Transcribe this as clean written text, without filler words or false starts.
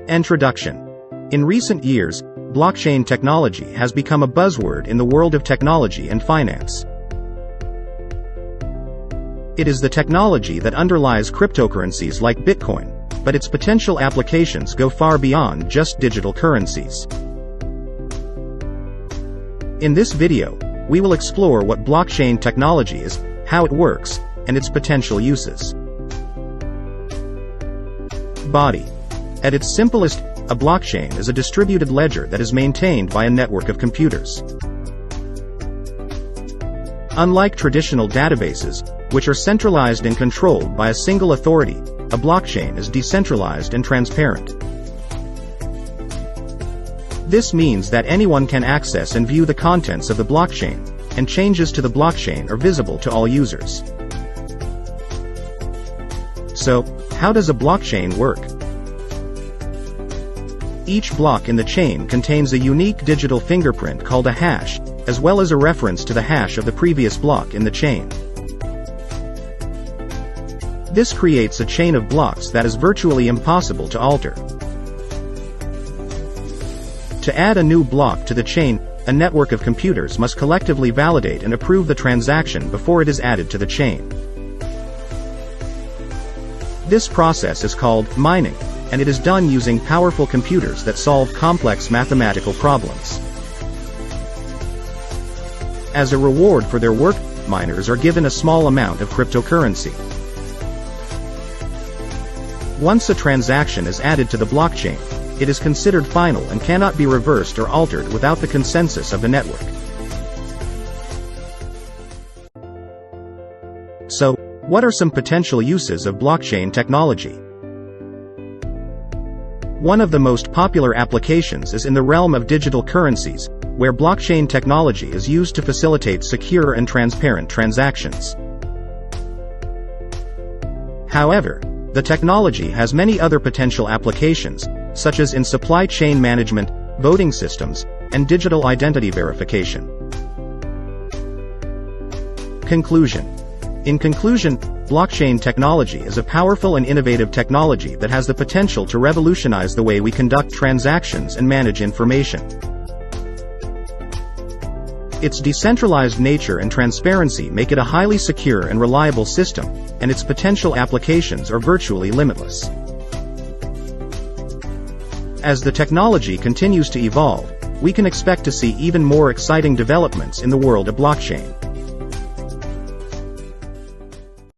Introduction. In recent years, blockchain technology has become a buzzword in the world of technology and finance. It is the technology that underlies cryptocurrencies like Bitcoin, but its potential applications go far beyond just digital currencies. In this video, we will explore what blockchain technology is, how it works, and its potential uses. Body. At its simplest, a blockchain is a distributed ledger that is maintained by a network of computers. Unlike traditional databases, which are centralized and controlled by a single authority, a blockchain is decentralized and transparent. This means that anyone can access and view the contents of the blockchain, and changes to the blockchain are visible to all users. So, how does a blockchain work? Each block in the chain contains a unique digital fingerprint called a hash, as well as a reference to the hash of the previous block in the chain. This creates a chain of blocks that is virtually impossible to alter. To add a new block to the chain, a network of computers must collectively validate and approve the transaction before it is added to the chain. This process is called mining, and it is done using powerful computers that solve complex mathematical problems. As a reward for their work, miners are given a small amount of cryptocurrency. Once a transaction is added to the blockchain, it is considered final and cannot be reversed or altered without the consensus of the network. So, what are some potential uses of blockchain technology? One of the most popular applications is in the realm of digital currencies, where blockchain technology is used to facilitate secure and transparent transactions. However, the technology has many other potential applications, such as in supply chain management, voting systems, and digital identity verification. Conclusion. In conclusion, blockchain technology is a powerful and innovative technology that has the potential to revolutionize the way we conduct transactions and manage information. Its decentralized nature and transparency make it a highly secure and reliable system, and its potential applications are virtually limitless. As the technology continues to evolve, we can expect to see even more exciting developments in the world of blockchain.